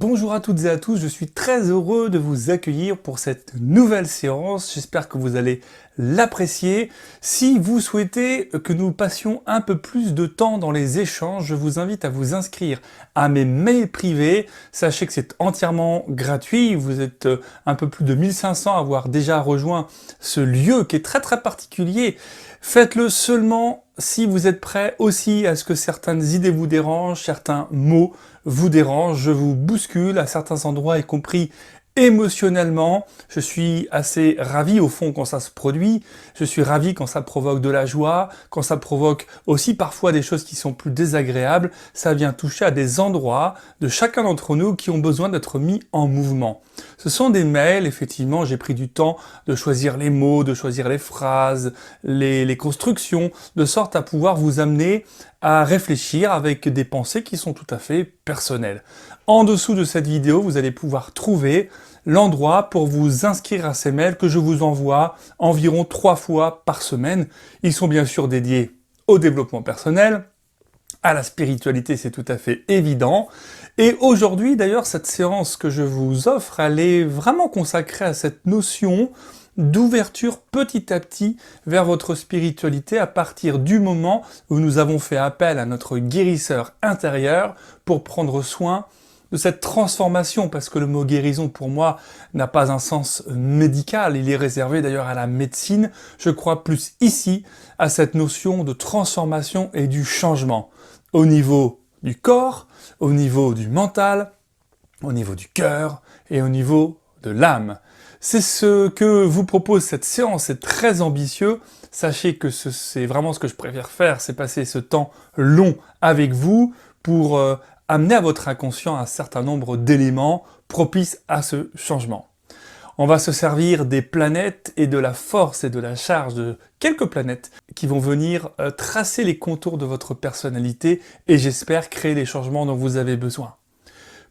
Bonjour à toutes et à tous, je suis très heureux de vous accueillir pour cette nouvelle séance. J'espère que vous allez l'apprécier. Si vous souhaitez que nous passions un peu plus de temps dans les échanges, je vous invite à vous inscrire à mes mails privés. Sachez que c'est entièrement gratuit. Vous êtes un peu plus de 1500 à avoir déjà rejoint ce lieu qui est très particulier. Faites-le seulement si vous êtes prêt aussi à ce que certaines idées vous dérangent, certains mots vous dérangent, je vous bouscule à certains endroits, y compris émotionnellement. Je suis assez ravi au fond quand ça se produit, je suis ravi quand ça provoque de la joie, quand ça provoque aussi parfois des choses qui sont plus désagréables. Ça vient toucher à des endroits de chacun d'entre nous qui ont besoin d'être mis en mouvement. Ce sont des mails, effectivement, j'ai pris du temps de choisir les mots, de choisir les phrases, les constructions, de sorte à pouvoir vous amener à réfléchir avec des pensées qui sont tout à fait personnelles. En dessous de cette vidéo, vous allez pouvoir trouver l'endroit pour vous inscrire à ces mails que je vous envoie environ 3 fois par semaine. Ils sont bien sûr dédiés au développement personnel, à la spiritualité, c'est tout à fait évident. Et aujourd'hui, d'ailleurs, cette séance que je vous offre, elle est vraiment consacrée à cette notion d'ouverture petit à petit vers votre spiritualité à partir du moment où nous avons fait appel à notre guérisseur intérieur pour prendre soin de cette transformation, parce que le mot guérison pour moi n'a pas un sens médical, il est réservé d'ailleurs à la médecine. Je crois plus ici à cette notion de transformation et du changement au niveau du corps, au niveau du mental, au niveau du cœur et au niveau de l'âme. C'est ce que vous propose cette séance, c'est très ambitieux. Sachez que c'est vraiment ce que je préfère faire, c'est passer ce temps long avec vous pour amener à votre inconscient un certain nombre d'éléments propices à ce changement. On va se servir des planètes et de la force et de la charge de quelques planètes qui vont venir tracer les contours de votre personnalité et j'espère créer les changements dont vous avez besoin.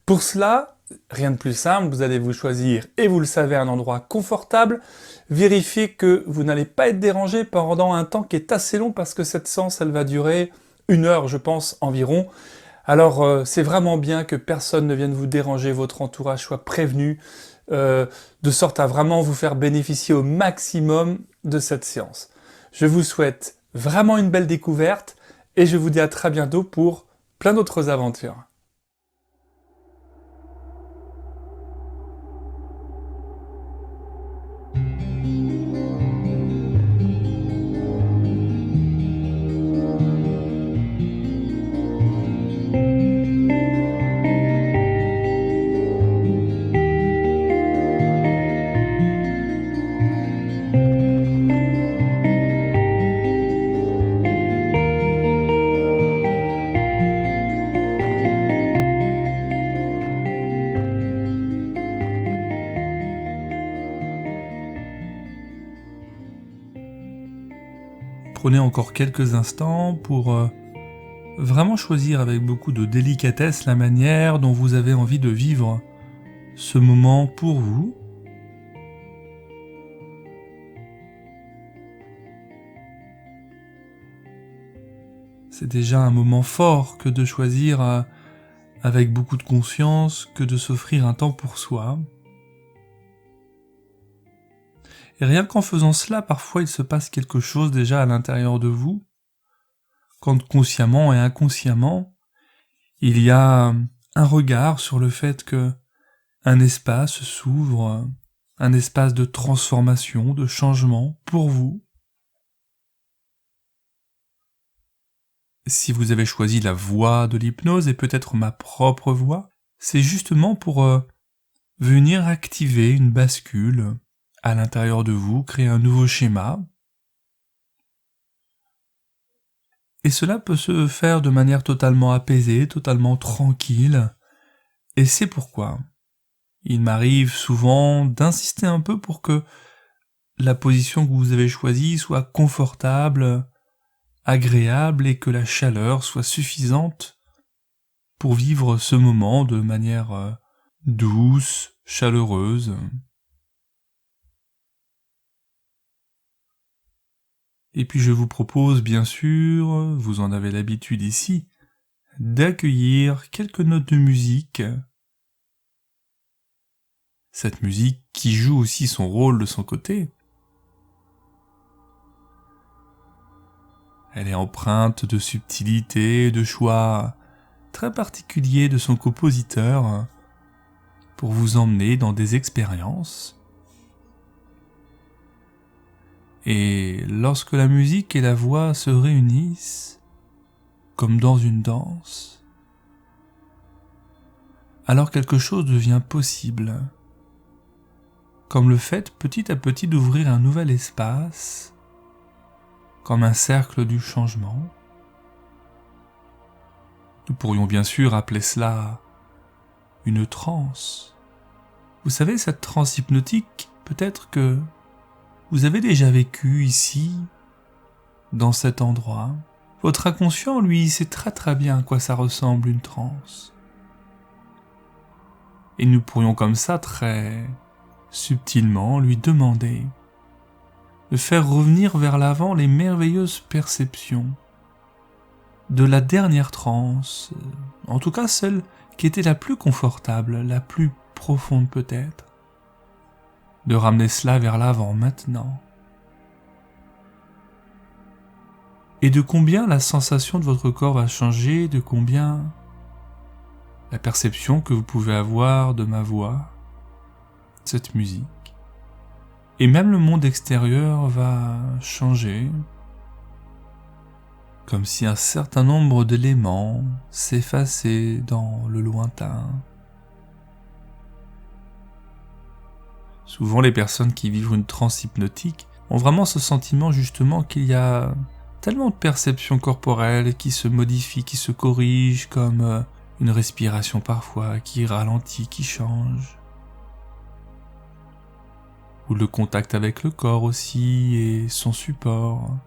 Pour cela, rien de plus simple, vous allez vous choisir, et vous le savez, un endroit confortable. Vérifiez que vous n'allez pas être dérangé pendant un temps qui est assez long parce que cette séance, elle va durer 1 heure, je pense, environ. Alors, c'est vraiment bien que personne ne vienne vous déranger, votre entourage soit prévenu, de sorte à vraiment vous faire bénéficier au maximum de cette séance. Je vous souhaite vraiment une belle découverte et je vous dis à très bientôt pour plein d'autres aventures. Prenez encore quelques instants pour vraiment choisir avec beaucoup de délicatesse la manière dont vous avez envie de vivre ce moment pour vous. C'est déjà un moment fort que de choisir avec beaucoup de conscience, que de s'offrir un temps pour soi. Et rien qu'en faisant cela, parfois il se passe quelque chose déjà à l'intérieur de vous, quand consciemment et inconsciemment, il y a un regard sur le fait que un espace s'ouvre, un espace de transformation, de changement pour vous. Si vous avez choisi la voie de l'hypnose et peut-être ma propre voie, c'est justement pour venir activer une bascule à l'intérieur de vous, créer un nouveau schéma. Et cela peut se faire de manière totalement apaisée, totalement tranquille. Et c'est pourquoi il m'arrive souvent d'insister un peu pour que la position que vous avez choisie soit confortable, agréable et que la chaleur soit suffisante pour vivre ce moment de manière douce, chaleureuse. Et puis je vous propose bien sûr, vous en avez l'habitude ici, d'accueillir quelques notes de musique Cette musique qui joue aussi son rôle de son côté. Elle est empreinte de subtilité, de choix très particuliers de son compositeur pour vous emmener dans des expériences. Et lorsque la musique et la voix se réunissent, comme dans une danse, alors quelque chose devient possible, comme le fait petit à petit d'ouvrir un nouvel espace, comme un cercle du changement. Nous pourrions bien sûr appeler cela une transe. Vous savez, cette transe hypnotique, peut-être que vous avez déjà vécu ici, dans cet endroit. Votre inconscient, lui, sait très très bien à quoi ça ressemble une transe. Et nous pourrions comme ça, très subtilement, lui demander de faire revenir vers l'avant les merveilleuses perceptions de la dernière transe, en tout cas celle qui était la plus confortable, la plus profonde peut-être, de ramener cela vers l'avant maintenant. Et de combien la sensation de votre corps va changer, de combien la perception que vous pouvez avoir de ma voix, cette musique, et même le monde extérieur va changer, comme si un certain nombre d'éléments s'effaçaient dans le lointain. Souvent, les personnes qui vivent une transe hypnotique ont vraiment ce sentiment justement qu'il y a tellement de perceptions corporelles qui se modifient, qui se corrigent, comme une respiration parfois qui ralentit, qui change. Ou le contact avec le corps aussi et son support.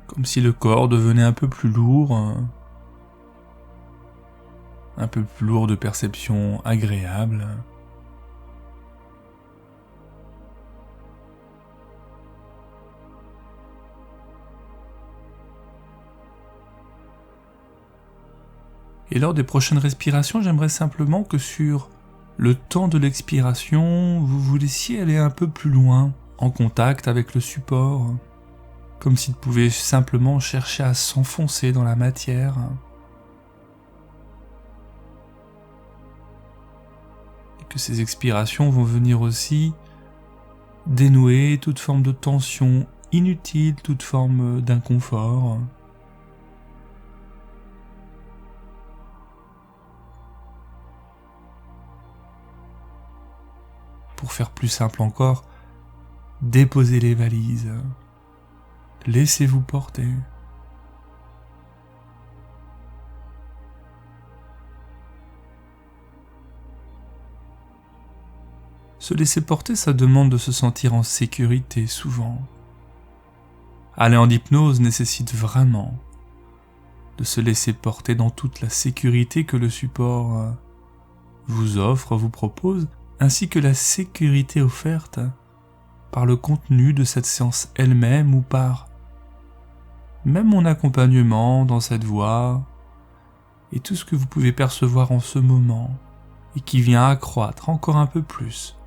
Comme si le corps devenait un peu plus lourd, de perceptions agréables. Et lors des prochaines respirations, j'aimerais simplement que sur le temps de l'expiration, vous vous laissiez aller un peu plus loin, en contact avec le support, comme s'il pouvait simplement chercher à s'enfoncer dans la matière. Et que ces expirations vont venir aussi dénouer toute forme de tension inutile, toute forme d'inconfort. Pour faire plus simple encore, déposez les valises. Laissez-vous porter. Se laisser porter, ça demande de se sentir en sécurité souvent. Aller en hypnose nécessite vraiment de se laisser porter dans toute la sécurité que le support vous offre, vous propose, ainsi que la sécurité offerte par le contenu de cette séance elle-même ou par même mon accompagnement dans cette voie et tout ce que vous pouvez percevoir en ce moment et qui vient accroître encore un peu plus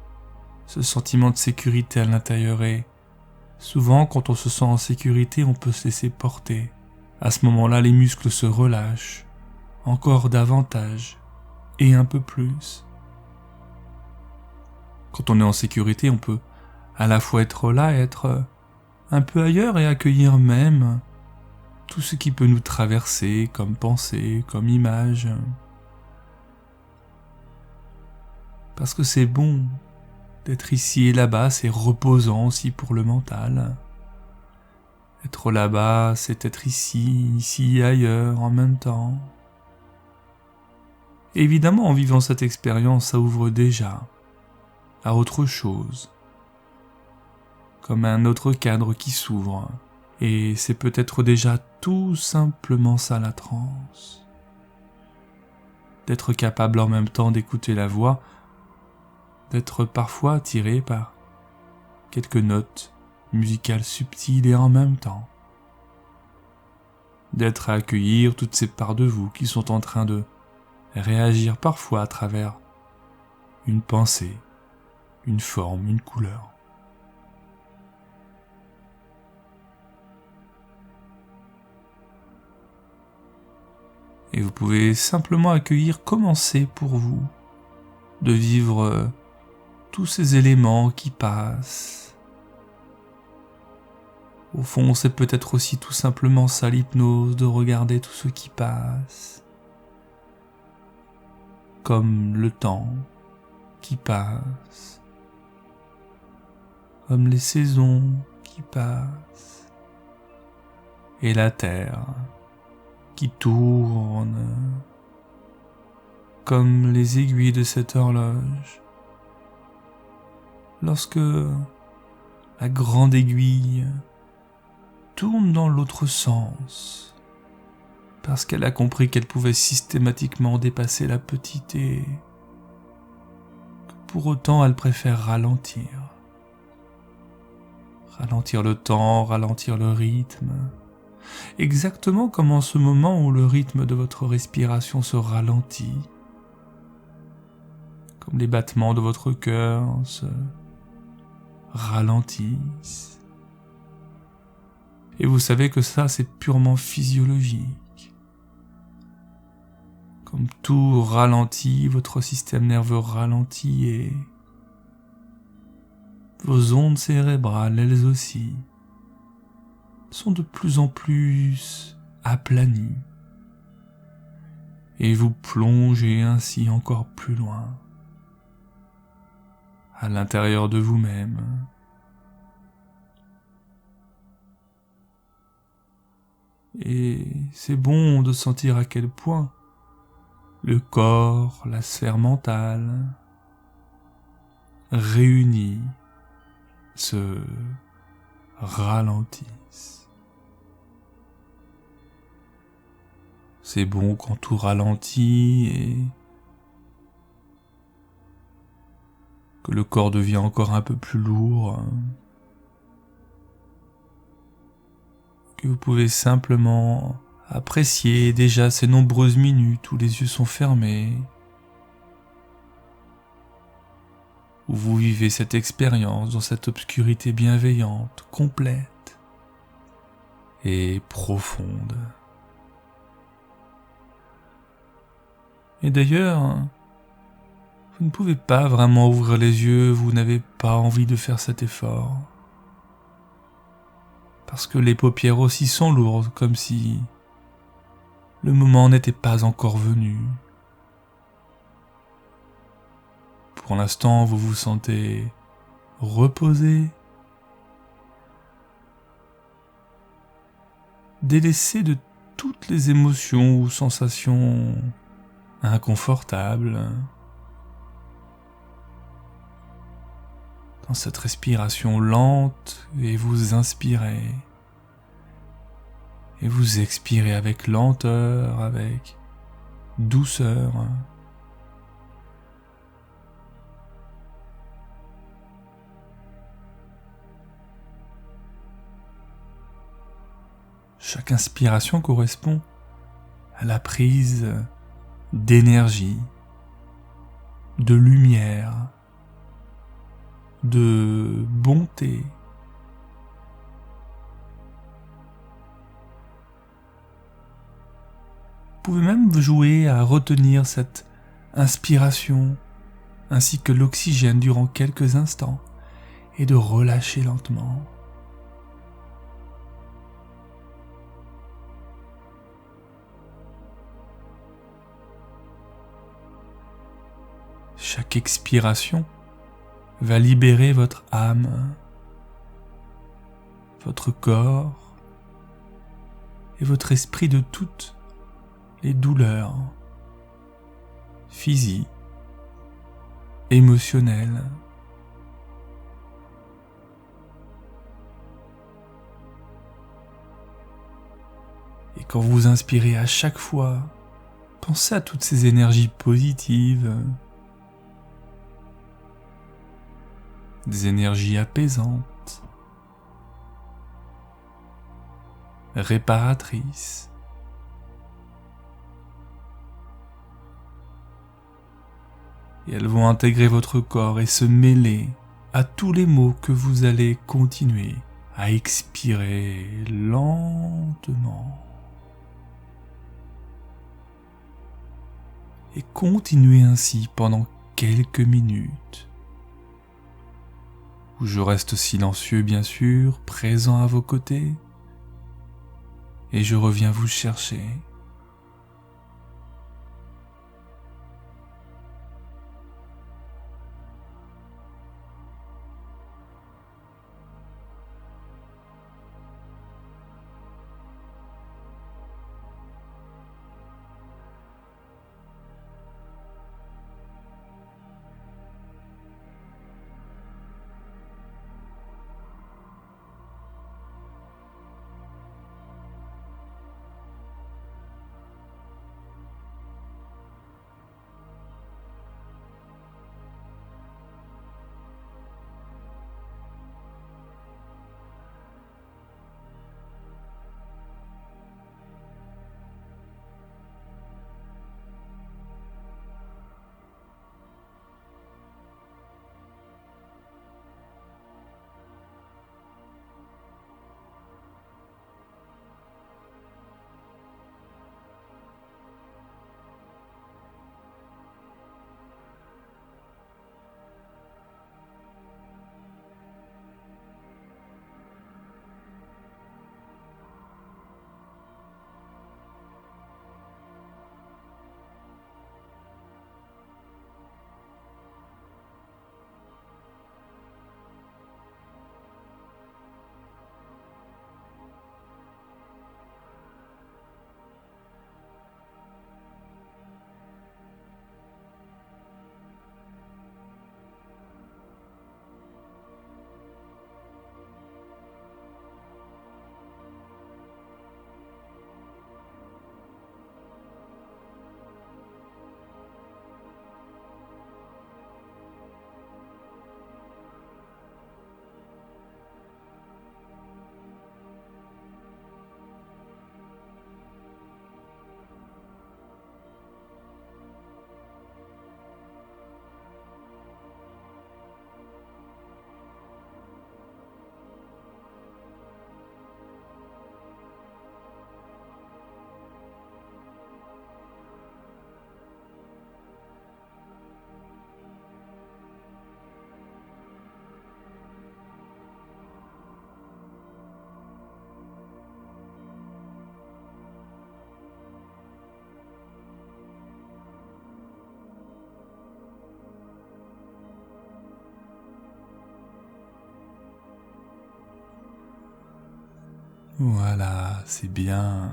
ce sentiment de sécurité à l'intérieur. Et souvent quand on se sent en sécurité, on peut se laisser porter. À ce moment-là, les muscles se relâchent encore davantage et un peu plus. Quand on est en sécurité, on peut à la fois être là, être un peu ailleurs et accueillir même tout ce qui peut nous traverser comme pensée, comme image. Parce que c'est bon d'être ici et là-bas, c'est reposant aussi pour le mental. Être là-bas, c'est être ici et ailleurs en même temps. Et évidemment, en vivant cette expérience, ça ouvre déjà à autre chose, comme un autre cadre qui s'ouvre, et c'est peut-être déjà tout simplement ça la transe. D'être capable en même temps d'écouter la voix, d'être parfois attiré par quelques notes musicales subtiles et en même temps d'être à accueillir toutes ces parts de vous qui sont en train de réagir parfois à travers une pensée, une forme, une couleur. Et vous pouvez simplement accueillir comment c'est pour vous de vivre tous ces éléments qui passent. Au fond, c'est peut-être aussi tout simplement ça l'hypnose, de regarder tout ce qui passe. Comme le temps qui passe. Comme les saisons qui passent. Et la terre qui tourne. Comme les aiguilles de cette horloge. Lorsque la grande aiguille tourne dans l'autre sens, parce qu'elle a compris qu'elle pouvait systématiquement dépasser la petite et que pour autant elle préfère ralentir. Ralentir le temps, ralentir le rythme. Exactement comme en ce moment où le rythme de votre respiration se ralentit. Comme les battements de votre cœur se ralentissent. Et vous savez que ça, c'est purement physiologique. Comme tout ralentit, votre système nerveux ralentit et vos ondes cérébrales, elles aussi, sont de plus en plus aplanies. Et vous plongez ainsi encore plus loin, à l'intérieur de vous-même. Et c'est bon de sentir à quel point le corps, la sphère mentale, réunis, se ralentissent. C'est bon quand tout ralentit et que le corps devient encore un peu plus lourd, que vous pouvez simplement apprécier déjà ces nombreuses minutes où les yeux sont fermés, où vous vivez cette expérience dans cette obscurité bienveillante, complète et profonde. Et d'ailleurs, vous ne pouvez pas vraiment ouvrir les yeux, vous n'avez pas envie de faire cet effort. Parce que les paupières aussi sont lourdes, comme si le moment n'était pas encore venu. Pour l'instant, vous vous sentez reposé, délaissé de toutes les émotions ou sensations inconfortables. Dans cette respiration lente, et vous inspirez. Et vous expirez avec lenteur, avec douceur. Chaque inspiration correspond à la prise d'énergie, de lumière, de bonté. Vous pouvez même jouer à retenir cette inspiration ainsi que l'oxygène durant quelques instants et de relâcher lentement. Chaque expiration va libérer votre âme, votre corps et votre esprit de toutes les douleurs physiques, émotionnelles. Et quand vous inspirez à chaque fois, pensez à toutes ces énergies positives, des énergies apaisantes, réparatrices. et elles vont intégrer votre corps et se mêler à tous les mots que vous allez continuer à expirer lentement. Et continuez ainsi pendant quelques minutes, où je reste silencieux bien sûr, présent à vos côtés, et je reviens vous chercher. Voilà, c'est bien.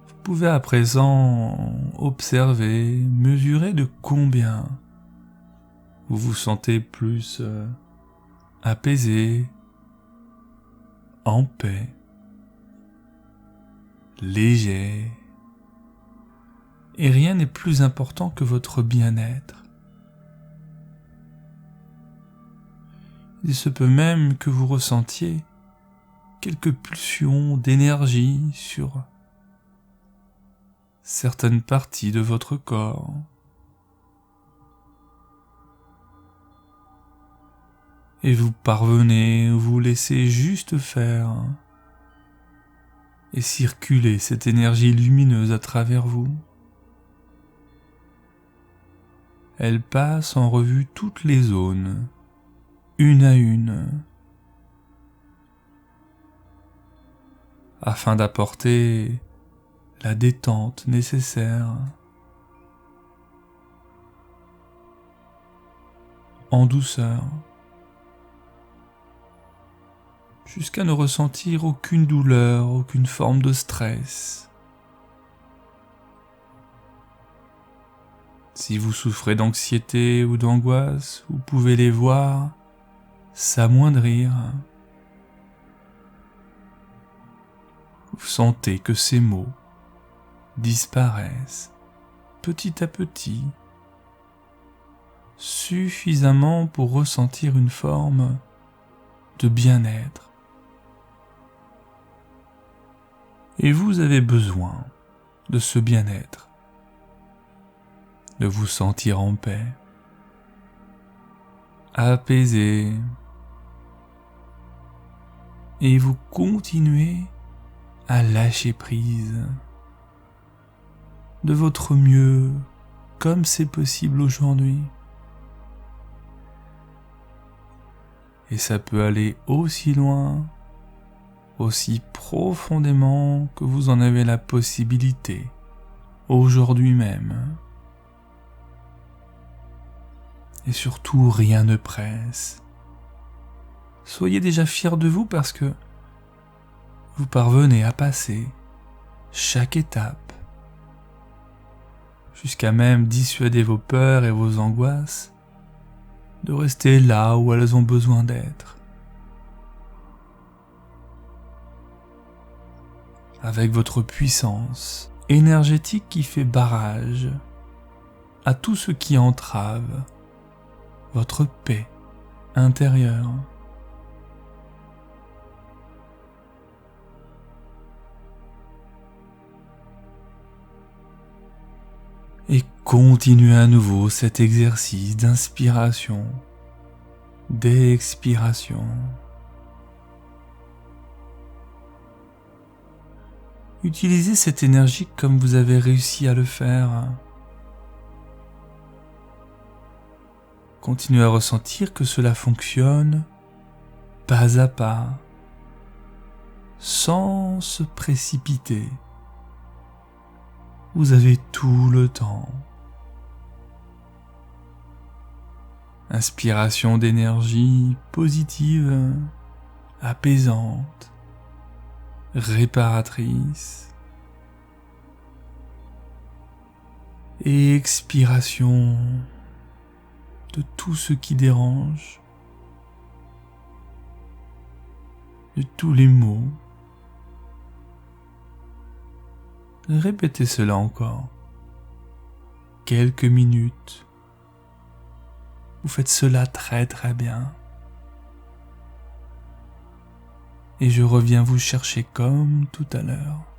Vous pouvez à présent observer, mesurer de combien vous vous sentez plus apaisé, en paix, léger. Et rien n'est plus important que votre bien-être. Il se peut même que vous ressentiez quelques pulsions d'énergie sur certaines parties de votre corps. Et vous parvenez, vous laissez juste faire et circuler cette énergie lumineuse à travers vous. Elle passe en revue toutes les zones, une à une, afin d'apporter la détente nécessaire, en douceur, jusqu'à ne ressentir aucune douleur, aucune forme de stress. Si vous souffrez d'anxiété ou d'angoisse, vous pouvez les voir s'amoindrir. Vous sentez que ces mots disparaissent petit à petit, suffisamment pour ressentir une forme de bien-être. Et vous avez besoin de ce bien-être de vous sentir en paix, apaisé, et vous continuez à lâcher prise de votre mieux comme c'est possible aujourd'hui. Et ça peut aller aussi loin, aussi profondément que vous en avez la possibilité aujourd'hui même. Et surtout, rien ne presse. Soyez déjà fiers de vous parce que vous parvenez à passer chaque étape, jusqu'à même dissuader vos peurs et vos angoisses de rester là où elles ont besoin d'être. Avec votre puissance énergétique qui fait barrage à tout ce qui entrave votre paix intérieure. Et continuez à nouveau cet exercice d'inspiration, d'expiration. Utilisez cette énergie comme vous avez réussi à le faire. Continuez à ressentir que cela fonctionne pas à pas, sans se précipiter. Vous avez tout le temps. Inspiration d'énergie positive, apaisante, réparatrice. Et expiration de tout ce qui dérange, de tous les maux. Répétez cela encore. Quelques minutes. Vous faites cela très très bien. Et je reviens vous chercher comme tout à l'heure.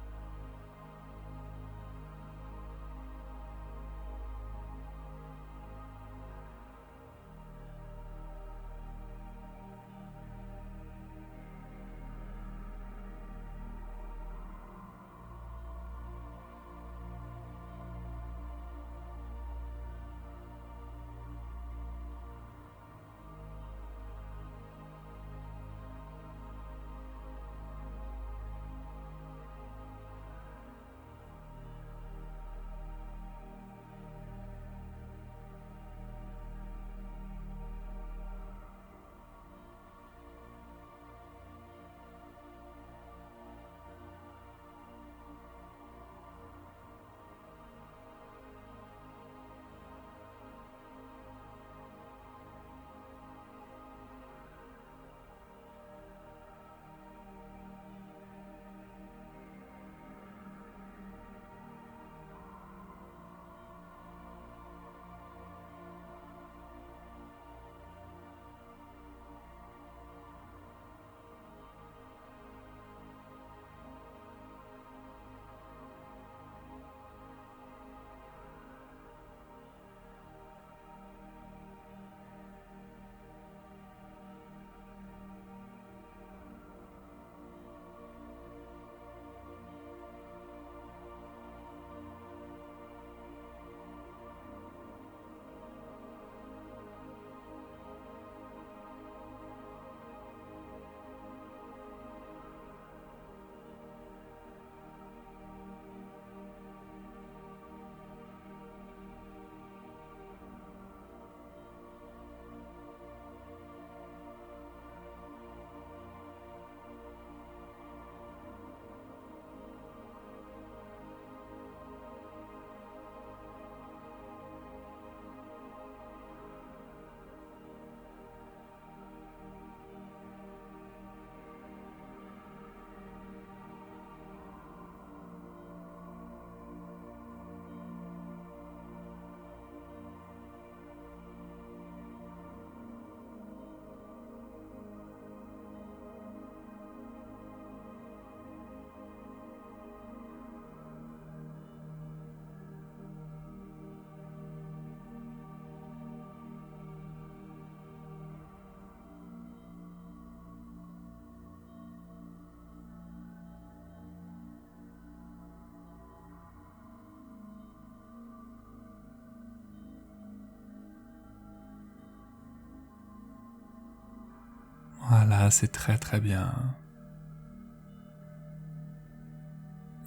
Là, c'est très très bien.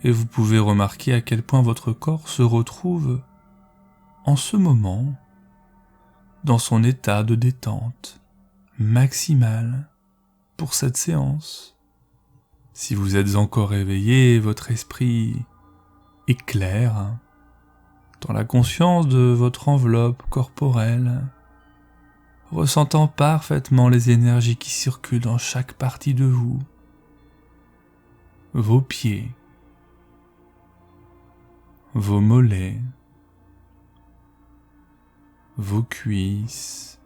Et vous pouvez remarquer à quel point votre corps se retrouve en ce moment dans son état de détente maximale pour cette séance. Si vous êtes encore éveillé, votre esprit est clair dans la conscience de votre enveloppe corporelle, ressentant parfaitement les énergies qui circulent dans chaque partie de vous, vos pieds, vos mollets, vos cuisses.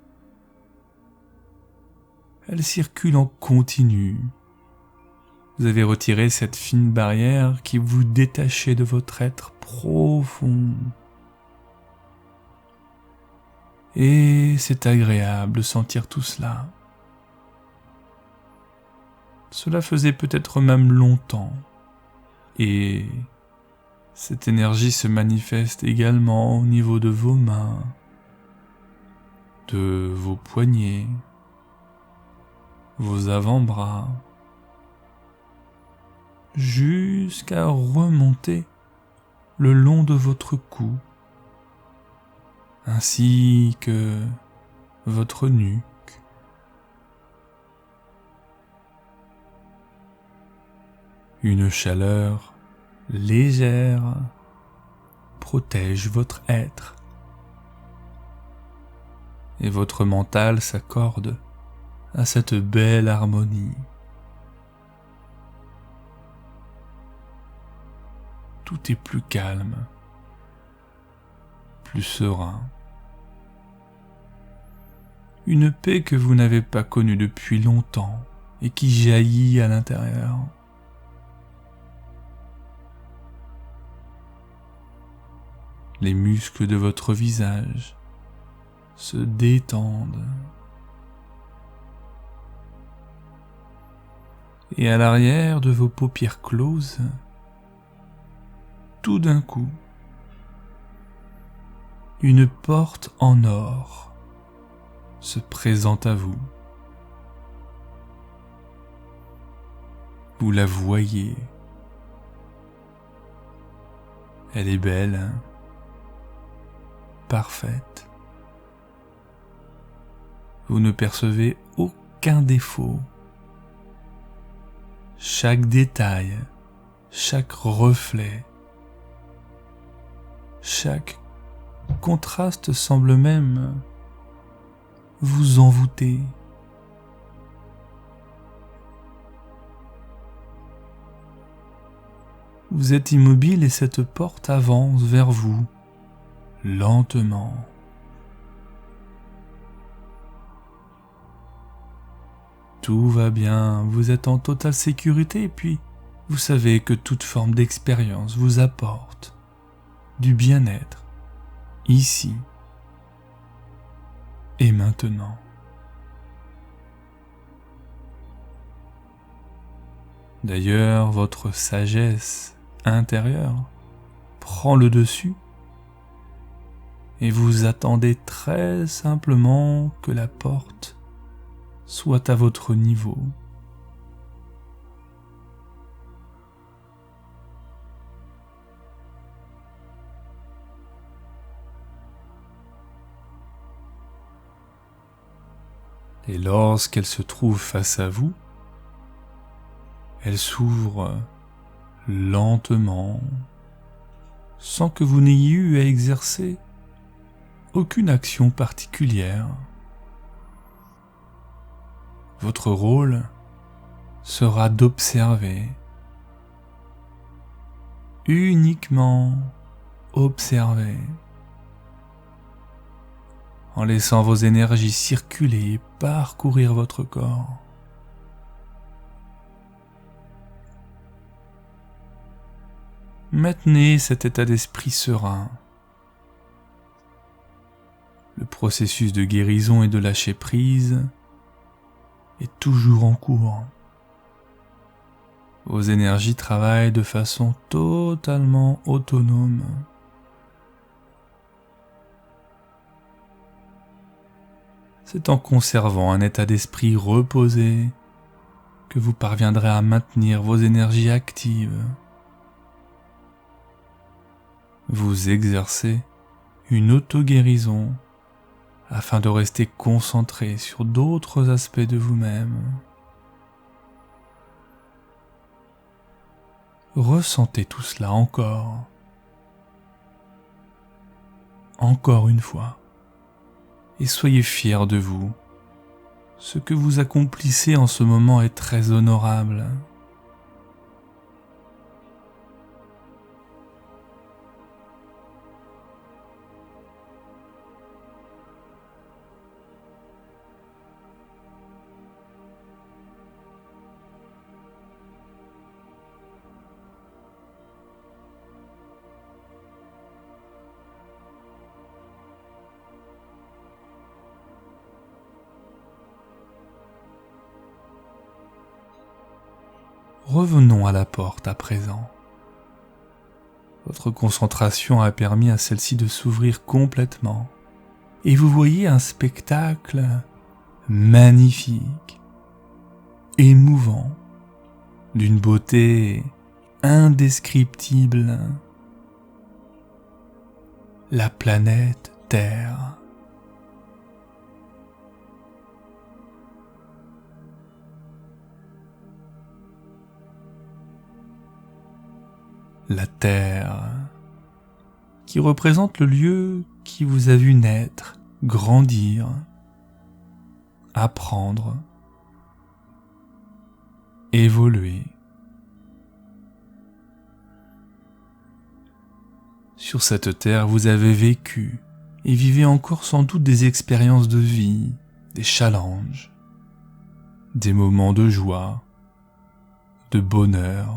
Elles circulent en continu. Vous avez retiré cette fine barrière qui vous détachait de votre être profond. Et c'est agréable de sentir tout cela. Cela faisait peut-être même longtemps. Et cette énergie se manifeste également au niveau de vos mains, de vos poignets, vos avant-bras, jusqu'à remonter le long de votre cou, ainsi que votre nuque. Une chaleur légère protège votre être, et votre mental s'accorde à cette belle harmonie. Tout est plus calme, plus serein. Une paix que vous n'avez pas connue depuis longtemps et qui jaillit à l'intérieur. Les muscles de votre visage se détendent. Et à l'arrière de vos paupières closes, tout d'un coup, une porte en or se présente à vous. Vous la voyez. Elle est belle, parfaite. Vous ne percevez aucun défaut. Chaque détail, chaque reflet, chaque contraste semble même vous envoûter. Vous êtes immobile et cette porte avance vers vous, lentement. Tout va bien, vous êtes en totale sécurité et puis vous savez que toute forme d'expérience vous apporte du bien-être, ici et maintenant. D'ailleurs, votre sagesse intérieure prend le dessus et vous attendez très simplement que la porte soit à votre niveau. Et lorsqu'elle se trouve face à vous, elle s'ouvre lentement, sans que vous n'ayez eu à exercer aucune action particulière. Votre rôle sera d'observer, uniquement observer, en laissant vos énergies circuler et parcourir votre corps. Maintenez cet état d'esprit serein. Le processus de guérison et de lâcher prise est toujours en cours. Vos énergies travaillent de façon totalement autonome. C'est en conservant un état d'esprit reposé que vous parviendrez à maintenir vos énergies actives. Vous exercez une auto-guérison afin de rester concentré sur d'autres aspects de vous-même. Ressentez tout cela encore une fois, et soyez fiers de vous. Ce que vous accomplissez en ce moment est très honorable. Revenons à la porte à présent. Votre concentration a permis à celle-ci de s'ouvrir complètement et vous voyez un spectacle magnifique, émouvant, d'une beauté indescriptible. La planète Terre. La Terre, qui représente le lieu qui vous a vu naître, grandir, apprendre, évoluer. Sur cette terre, vous avez vécu et vivez encore sans doute des expériences de vie, des challenges, des moments de joie, de bonheur.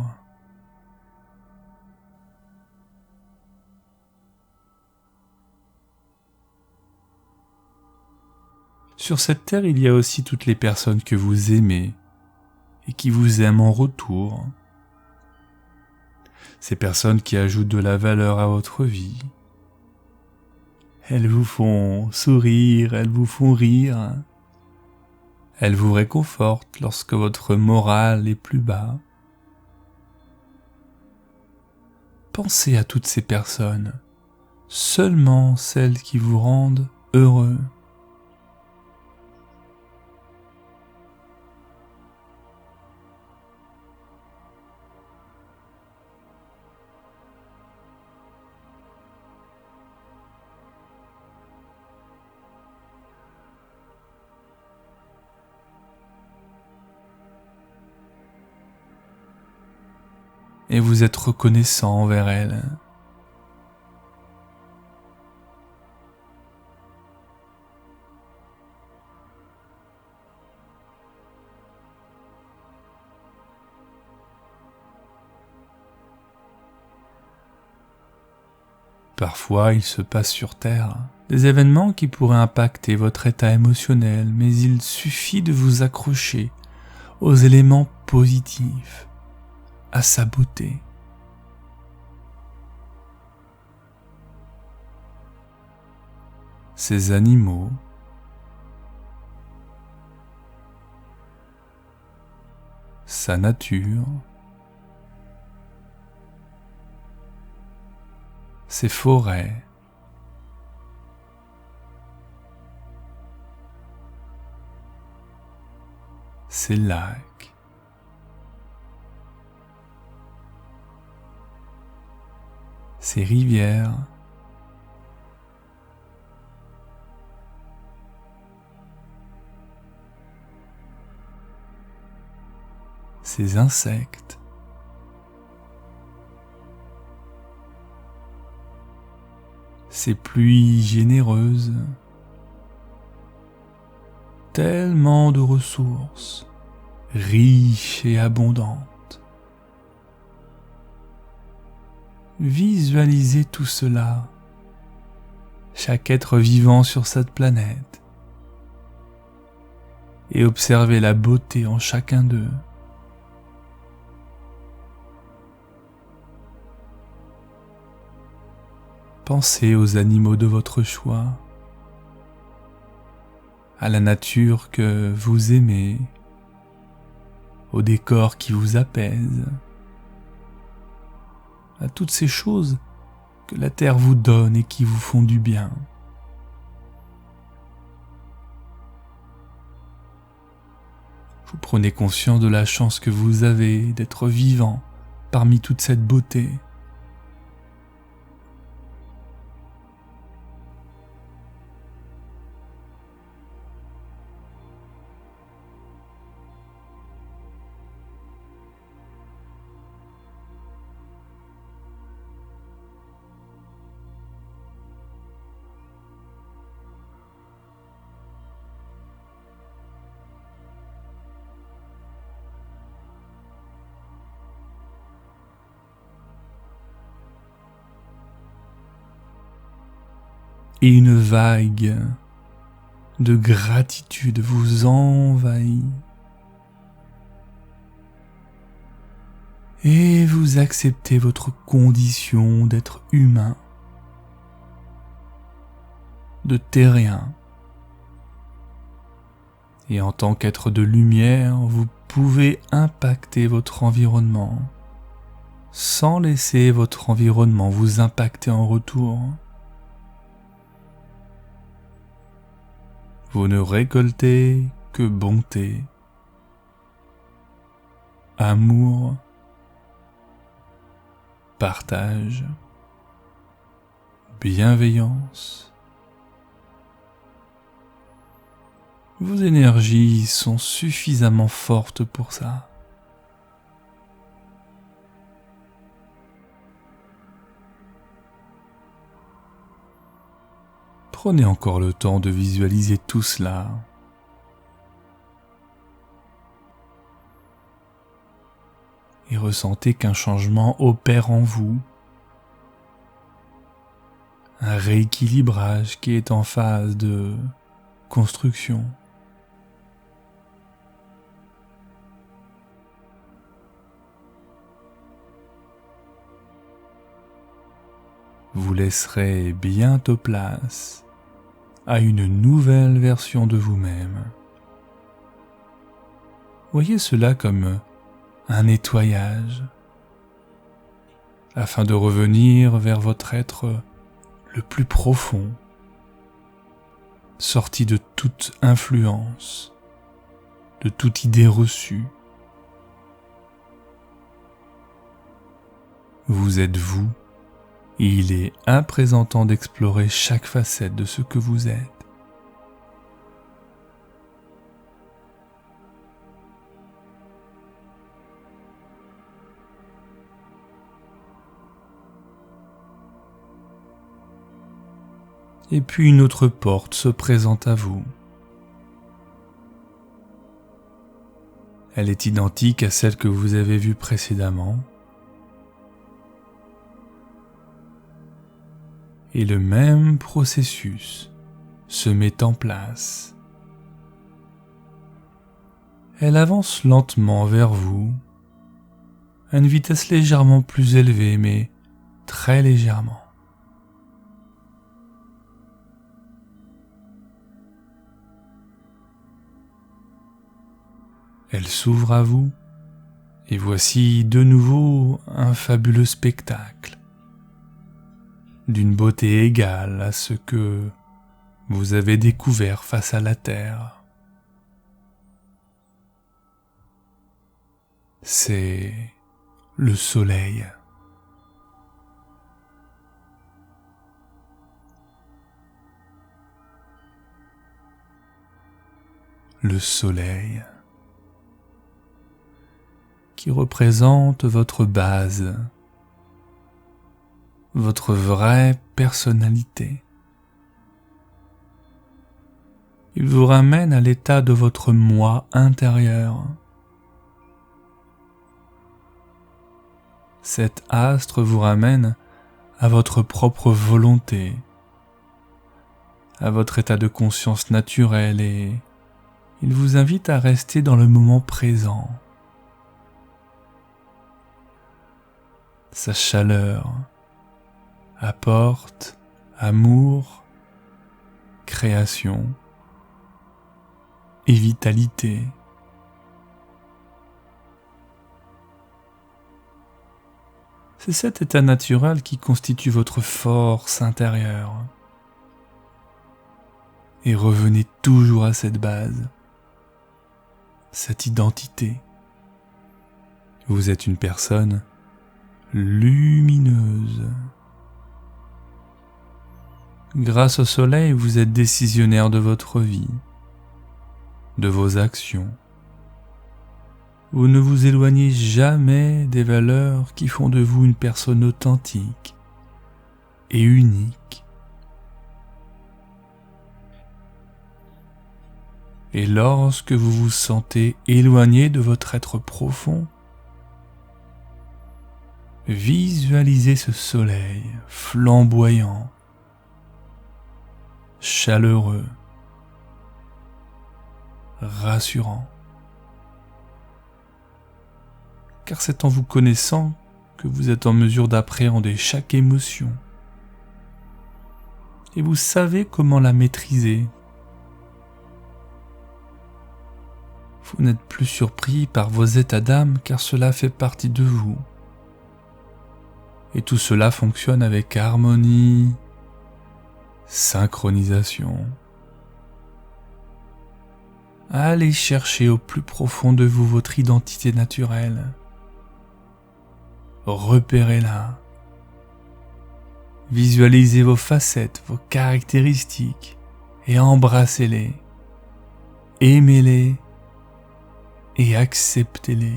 Sur cette terre, il y a aussi toutes les personnes que vous aimez et qui vous aiment en retour. Ces personnes qui ajoutent de la valeur à votre vie. Elles vous font sourire, elles vous font rire. Elles vous réconfortent lorsque votre moral est plus bas. Pensez à toutes ces personnes, seulement celles qui vous rendent heureux. Et vous êtes reconnaissant envers elles. Parfois, il se passe sur Terre des événements qui pourraient impacter votre état émotionnel, mais il suffit de vous accrocher aux éléments positifs, à sa beauté. Ces animaux, sa nature, ses forêts, ses lacs, ses rivières, ses insectes, ses pluies généreuses, tellement de ressources, riches et abondantes. Visualisez tout cela, chaque être vivant sur cette planète, et observez la beauté en chacun d'eux. Pensez aux animaux de votre choix, à la nature que vous aimez, au décor qui vous apaise, à toutes ces choses que la terre vous donne et qui vous font du bien. Vous prenez conscience de la chance que vous avez d'être vivant parmi toute cette beauté. Et une vague de gratitude vous envahit. Et vous acceptez votre condition d'être humain, de terrien. Et en tant qu'être de lumière, vous pouvez impacter votre environnement sans laisser votre environnement vous impacter en retour. Vous ne récoltez que bonté, amour, partage, bienveillance. Vos énergies sont suffisamment fortes pour ça. Prenez encore le temps de visualiser tout cela. Et ressentez qu'un changement opère en vous. Un rééquilibrage qui est en phase de construction. Vous laisserez bientôt place à une nouvelle version de vous-même. Voyez cela comme un nettoyage, afin de revenir vers votre être le plus profond, sorti de toute influence, de toute idée reçue. Vous êtes vous, et il est imprésentant d'explorer chaque facette de ce que vous êtes. Et puis une autre porte se présente à vous. Elle est identique à celle que vous avez vue précédemment. Et le même processus se met en place. Elle avance lentement vers vous, à une vitesse légèrement plus élevée, mais très légèrement. Elle s'ouvre à vous, et voici de nouveau un fabuleux spectacle, d'une beauté égale à ce que vous avez découvert face à la Terre. C'est le soleil. Le soleil qui représente votre base, votre vraie personnalité. Il vous ramène à l'état de votre moi intérieur. Cet astre vous ramène à votre propre volonté, à votre état de conscience naturel, et il vous invite à rester dans le moment présent. Sa chaleur apporte amour, création et vitalité. C'est cet état naturel qui constitue votre force intérieure. Et revenez toujours à cette base, cette identité. Vous êtes une personne lumineuse. Grâce au soleil, vous êtes décisionnaire de votre vie, de vos actions. Vous ne vous éloignez jamais des valeurs qui font de vous une personne authentique et unique. Et lorsque vous vous sentez éloigné de votre être profond, visualisez ce soleil flamboyant, chaleureux, rassurant. Car c'est en vous connaissant que vous êtes en mesure d'appréhender chaque émotion. Et vous savez comment la maîtriser. Vous n'êtes plus surpris par vos états d'âme car cela fait partie de vous. Et tout cela fonctionne avec harmonie, synchronisation. Allez chercher au plus profond de vous votre identité naturelle. Repérez-la. Visualisez vos facettes, vos caractéristiques et embrassez-les. Aimez-les et acceptez-les.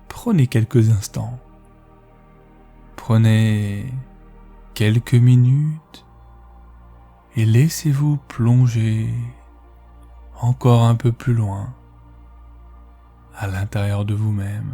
Prenez quelques instants. Prenez quelques minutes et laissez-vous plonger encore un peu plus loin à l'intérieur de vous-même.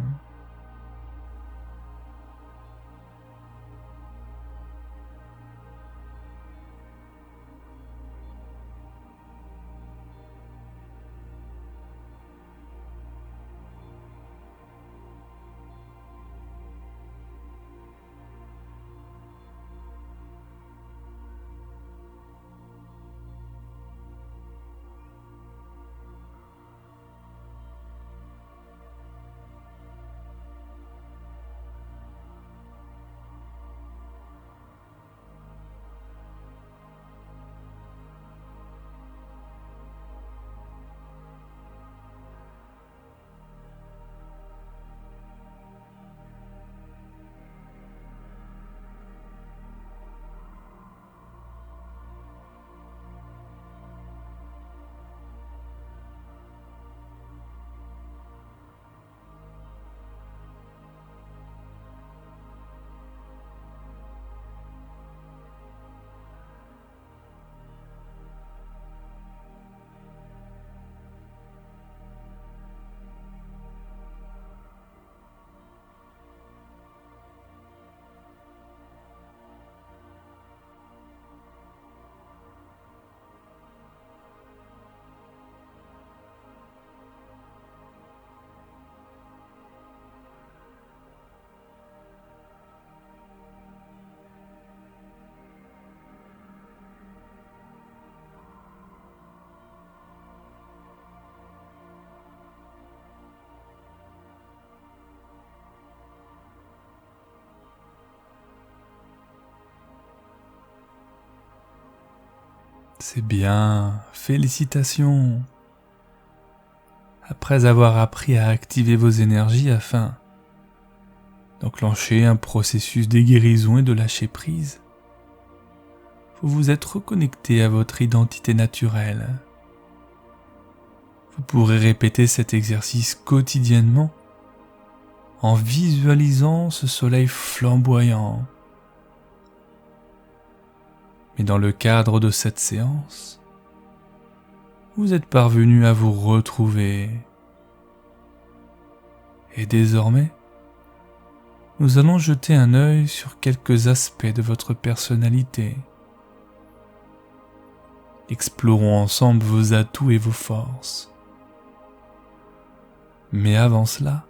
C'est bien, félicitations. Après avoir appris à activer vos énergies afin d'enclencher un processus de guérison et de lâcher prise, vous vous êtes reconnecté à votre identité naturelle. Vous pourrez répéter cet exercice quotidiennement en visualisant ce soleil flamboyant. Mais dans le cadre de cette séance, vous êtes parvenu à vous retrouver. Et désormais, nous allons jeter un œil sur quelques aspects de votre personnalité. Explorons ensemble vos atouts et vos forces. Mais avant cela,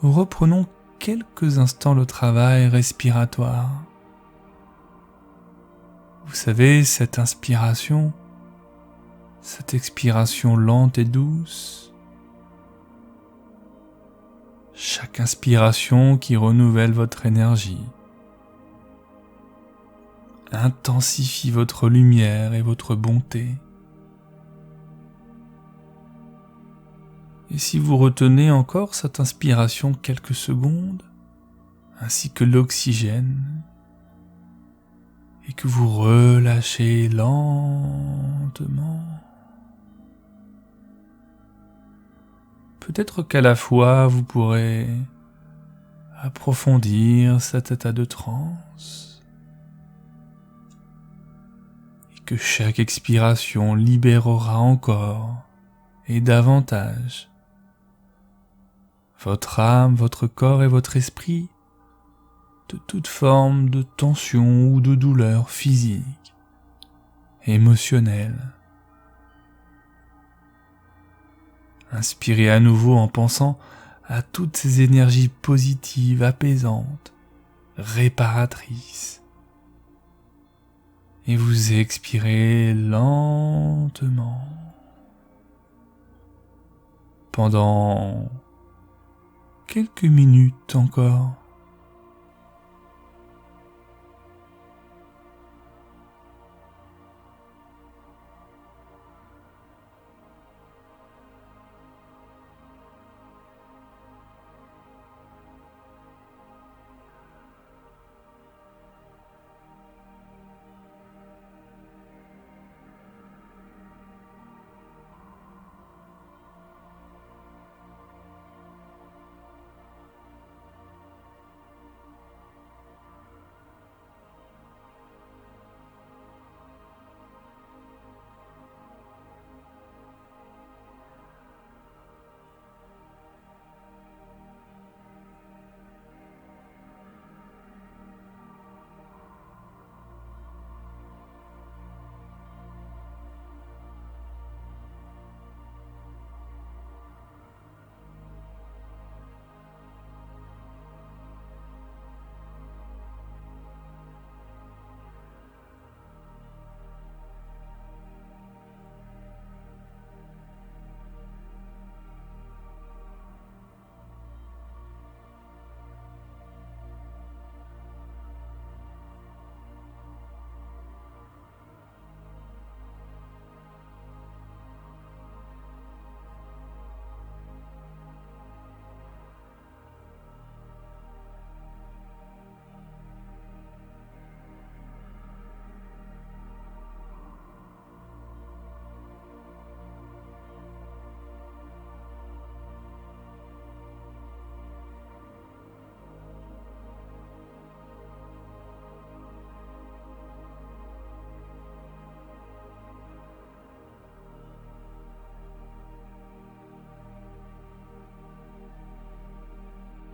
reprenons quelques instants le travail respiratoire. Vous savez, cette inspiration, cette expiration lente et douce, chaque inspiration qui renouvelle votre énergie, intensifie votre lumière et votre bonté. Et si vous retenez encore cette inspiration quelques secondes, ainsi que l'oxygène, et que vous relâchez lentement, peut-être qu'à la fois vous pourrez approfondir cet état de transe, et que chaque expiration libérera encore et davantage votre âme, votre corps et votre esprit de toute forme de tension ou de douleur physique, émotionnelle. Inspirez à nouveau en pensant à toutes ces énergies positives, apaisantes, réparatrices. Et vous expirez lentement pendant quelques minutes encore.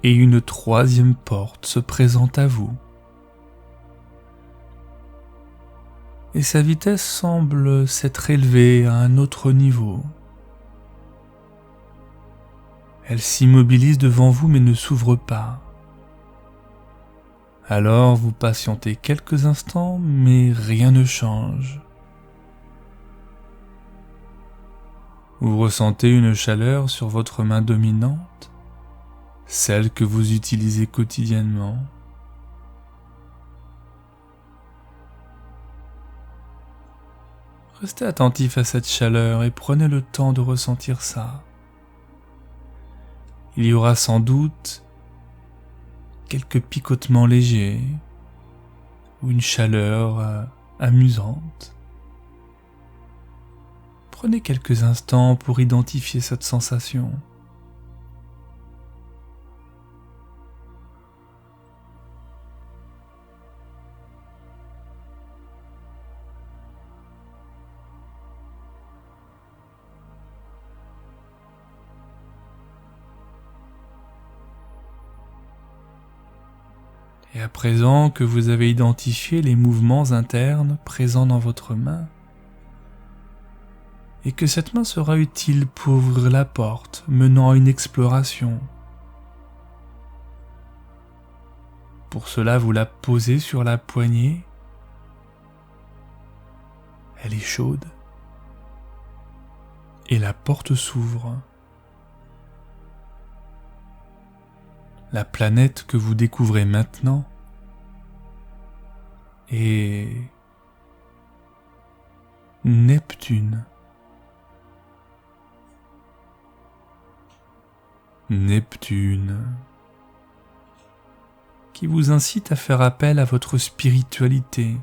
Et une troisième porte se présente à vous. Et sa vitesse semble s'être élevée à un autre niveau. Elle s'immobilise devant vous mais ne s'ouvre pas. Alors vous patientez quelques instants mais rien ne change. Vous ressentez une chaleur sur votre main dominante, celle que vous utilisez quotidiennement. Restez attentif à cette chaleur et prenez le temps de ressentir ça. Il y aura sans doute quelques picotements légers ou une chaleur amusante. Prenez quelques instants pour identifier cette sensation. Et à présent que vous avez identifié les mouvements internes présents dans votre main, et que cette main sera utile pour ouvrir la porte menant à une exploration, pour cela vous la posez sur la poignée. Elle est chaude, et la porte s'ouvre. La planète que vous découvrez maintenant est Neptune. Neptune, qui vous incite à faire appel à votre spiritualité,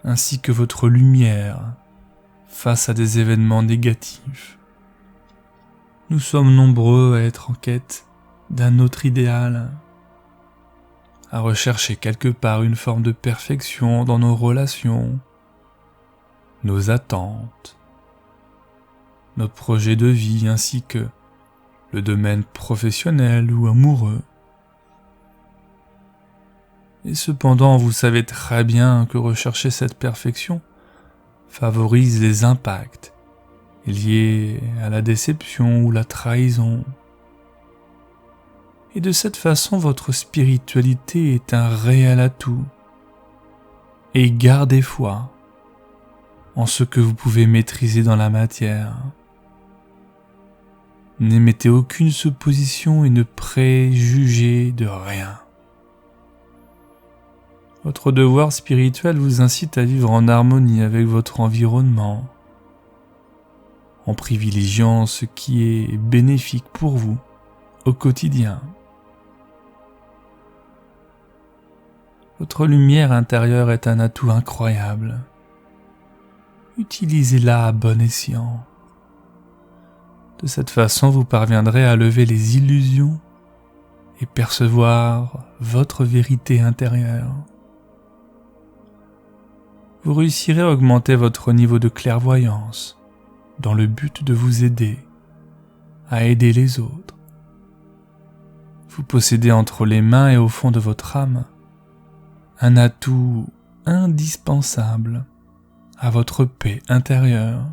ainsi que votre lumière face à des événements négatifs. Nous sommes nombreux à être en quête d'un autre idéal, à rechercher quelque part une forme de perfection dans nos relations, nos attentes, nos projets de vie ainsi que le domaine professionnel ou amoureux. Et cependant, vous savez très bien que rechercher cette perfection favorise les impacts liés à la déception ou la trahison. Et de cette façon, votre spiritualité est un réel atout. Et gardez foi en ce que vous pouvez maîtriser dans la matière. N'émettez aucune supposition et ne préjugez de rien. Votre devoir spirituel vous incite à vivre en harmonie avec votre environnement, en privilégiant ce qui est bénéfique pour vous au quotidien. Votre lumière intérieure est un atout incroyable. Utilisez-la à bon escient. De cette façon, vous parviendrez à lever les illusions et percevoir votre vérité intérieure. Vous réussirez à augmenter votre niveau de clairvoyance dans le but de vous aider à aider les autres. Vous possédez entre les mains et au fond de votre âme un atout indispensable à votre paix intérieure.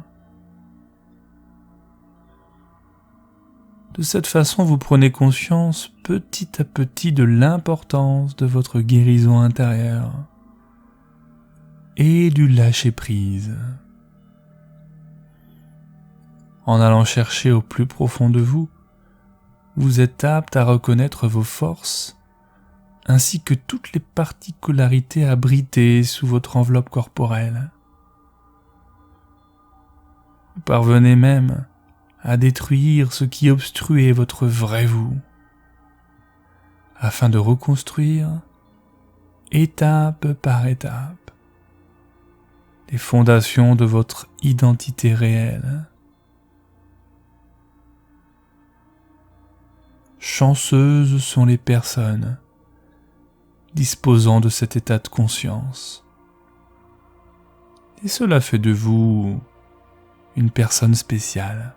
De cette façon, vous prenez conscience petit à petit de l'importance de votre guérison intérieure et du lâcher-prise. En allant chercher au plus profond de vous, vous êtes apte à reconnaître vos forces ainsi que toutes les particularités abritées sous votre enveloppe corporelle. Vous parvenez même à détruire ce qui obstruait votre vrai vous, afin de reconstruire, étape par étape, les fondations de votre identité réelle. Chanceuses sont les personnes disposant de cet état de conscience. Et cela fait de vous une personne spéciale.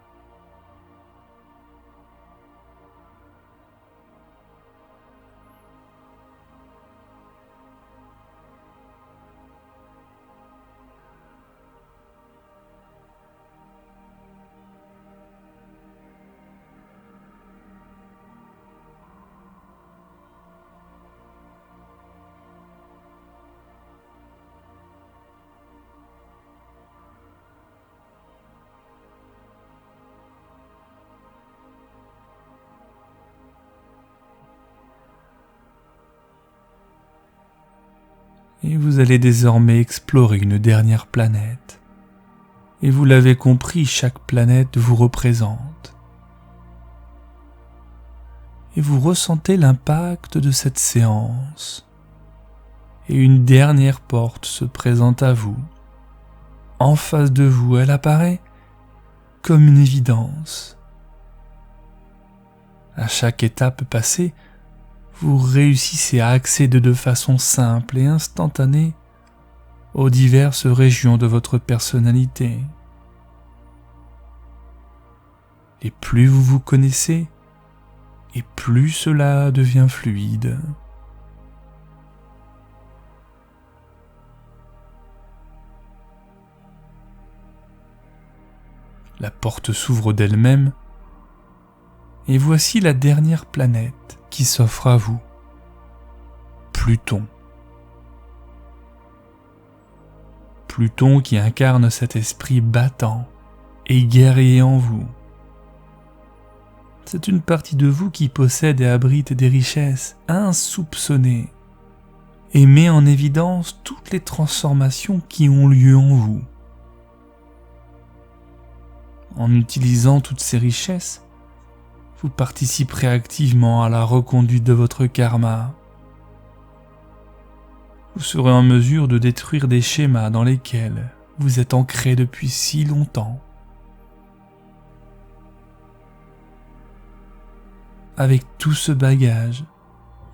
Et vous allez désormais explorer une dernière planète. Et vous l'avez compris, chaque planète vous représente. Et vous ressentez l'impact de cette séance. Et une dernière porte se présente à vous. En face de vous, elle apparaît comme une évidence. À chaque étape passée, vous réussissez à accéder de façon simple et instantanée aux diverses régions de votre personnalité. Et plus vous vous connaissez, et plus cela devient fluide. La porte s'ouvre d'elle-même, et voici la dernière planète qui s'offre à vous, Pluton. Pluton qui incarne cet esprit battant et guerrier en vous. C'est une partie de vous qui possède et abrite des richesses insoupçonnées et met en évidence toutes les transformations qui ont lieu en vous. En utilisant toutes ces richesses, vous participerez activement à la reconduite de votre karma. Vous serez en mesure de détruire des schémas dans lesquels vous êtes ancré depuis si longtemps. Avec tout ce bagage,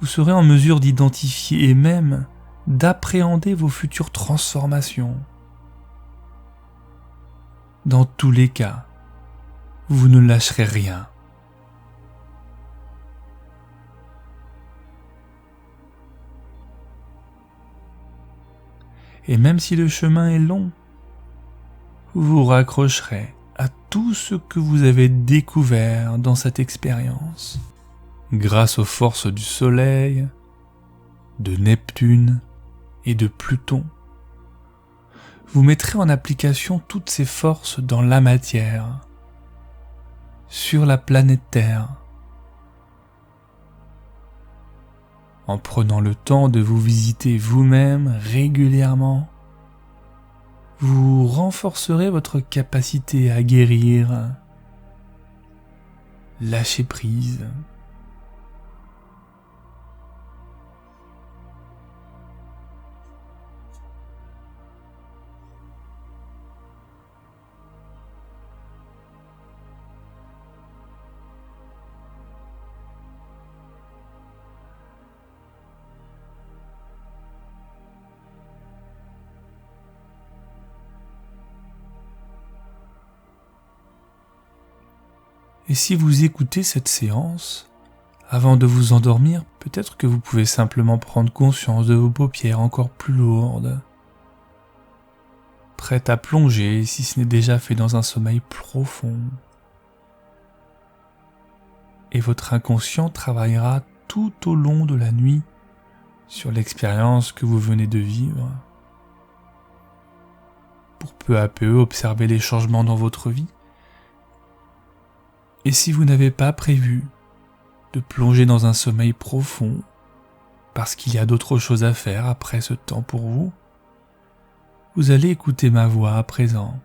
vous serez en mesure d'identifier et même d'appréhender vos futures transformations. Dans tous les cas, vous ne lâcherez rien. Et même si le chemin est long, vous vous raccrocherez à tout ce que vous avez découvert dans cette expérience. Grâce aux forces du Soleil, de Neptune et de Pluton, vous mettrez en application toutes ces forces dans la matière, sur la planète Terre, en prenant le temps de vous visiter vous-même régulièrement. Vous renforcerez votre capacité à guérir, lâcher prise. Et si vous écoutez cette séance, avant de vous endormir, peut-être que vous pouvez simplement prendre conscience de vos paupières encore plus lourdes, prêtes à plonger si ce n'est déjà fait dans un sommeil profond. Et votre inconscient travaillera tout au long de la nuit sur l'expérience que vous venez de vivre, pour peu à peu observer les changements dans votre vie. Et si vous n'avez pas prévu de plonger dans un sommeil profond, parce qu'il y a d'autres choses à faire après ce temps pour vous, vous allez écouter ma voix à présent,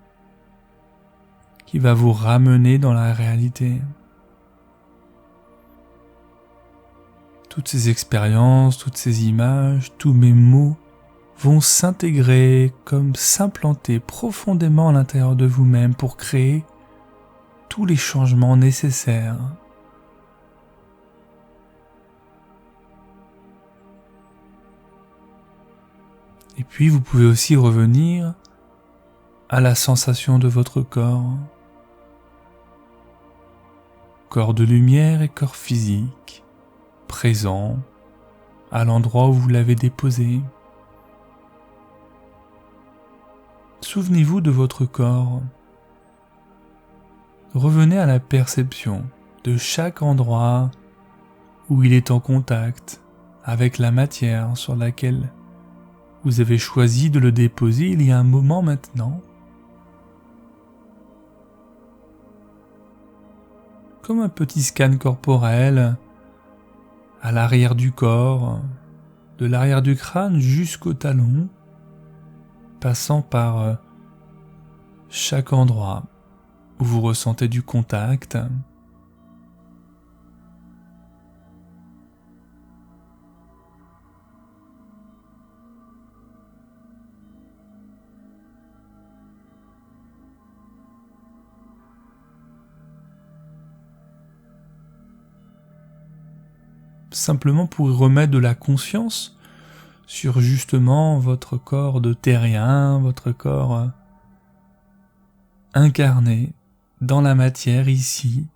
qui va vous ramener dans la réalité. Toutes ces expériences, toutes ces images, tous mes mots vont s'intégrer comme s'implanter profondément à l'intérieur de vous-même pour créer tous les changements nécessaires. Et puis vous pouvez aussi revenir à la sensation de votre corps. Corps de lumière et corps physique, présent à l'endroit où vous l'avez déposé. Souvenez-vous de votre corps. Revenez à la perception de chaque endroit où il est en contact avec la matière sur laquelle vous avez choisi de le déposer il y a un moment maintenant. Comme un petit scan corporel à l'arrière du corps, de l'arrière du crâne jusqu'au talon, passant par chaque endroit où vous ressentez du contact. Simplement pour y remettre de la conscience sur justement votre corps de terrien, votre corps incarné dans la matière ici.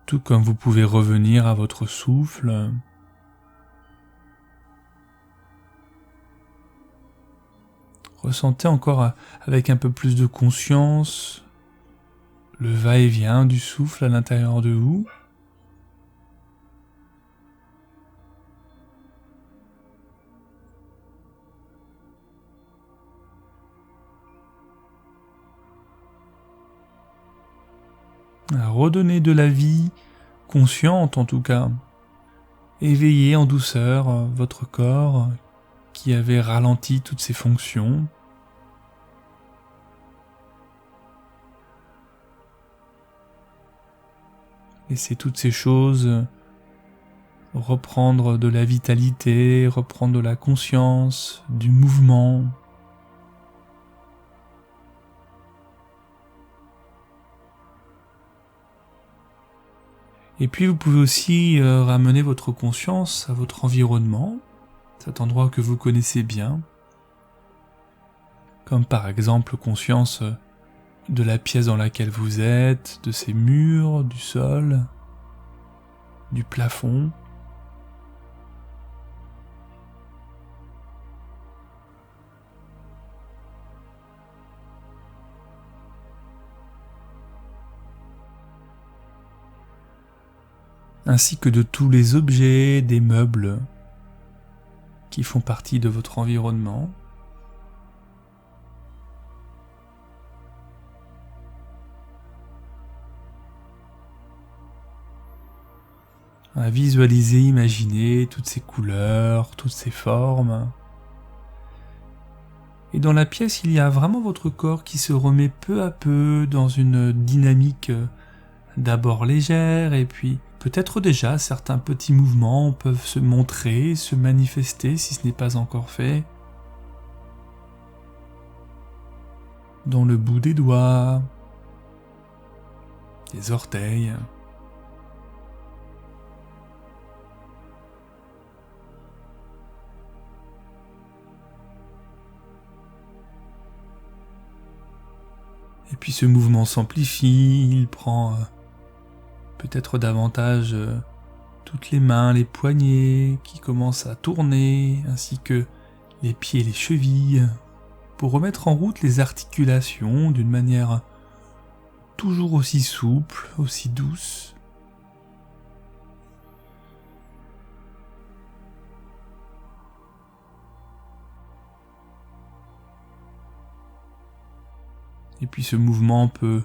Tout comme vous pouvez revenir à votre souffle. Ressentez encore avec un peu plus de conscience le va-et-vient du souffle à l'intérieur de vous. à redonner de la vie, consciente en tout cas. Éveillez en douceur votre corps qui avait ralenti toutes ses fonctions. Laissez toutes ces choses reprendre de la vitalité, reprendre de la conscience, du mouvement. Et puis vous pouvez aussi ramener votre conscience à votre environnement, cet endroit que vous connaissez bien, comme par exemple conscience de la pièce dans laquelle vous êtes, de ses murs, du sol, du plafond. Ainsi que de tous les objets, des meubles qui font partie de votre environnement. À visualiser, imaginer toutes ces couleurs, toutes ces formes. Et dans la pièce, il y a vraiment votre corps qui se remet peu à peu dans une dynamique d'abord légère, et puis peut-être déjà certains petits mouvements peuvent se montrer, se manifester si ce n'est pas encore fait. Dans le bout des doigts, des orteils. Et puis ce mouvement s'amplifie, il prend peut-être davantage toutes les mains, les poignets qui commencent à tourner, ainsi que les pieds et les chevilles, pour remettre en route les articulations d'une manière toujours aussi souple, aussi douce. Et puis ce mouvement peut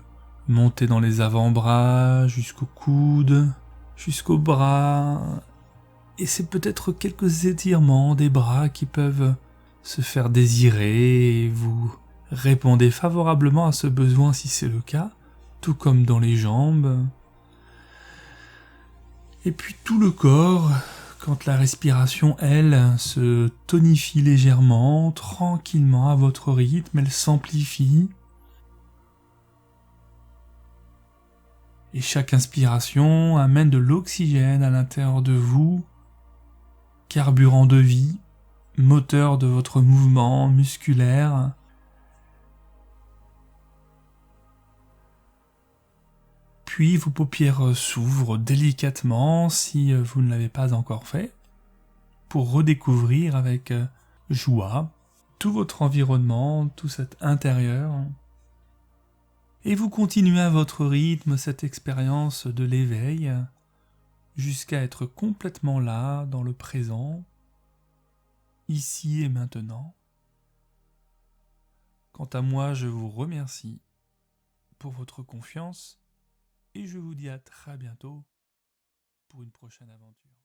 monter dans les avant-bras, jusqu'au coude, jusqu'au bras. Et c'est peut-être quelques étirements des bras qui peuvent se faire désirer et vous répondez favorablement à ce besoin si c'est le cas, tout comme dans les jambes. Et puis tout le corps, quand la respiration, elle, se tonifie légèrement, tranquillement à votre rythme, elle s'amplifie. Et chaque inspiration amène de l'oxygène à l'intérieur de vous, carburant de vie, moteur de votre mouvement musculaire. Puis vos paupières s'ouvrent délicatement si vous ne l'avez pas encore fait, pour redécouvrir avec joie tout votre environnement, tout cet intérieur. Et vous continuez à votre rythme cette expérience de l'éveil jusqu'à être complètement là, dans le présent, ici et maintenant. Quant à moi, je vous remercie pour votre confiance et je vous dis à très bientôt pour une prochaine aventure.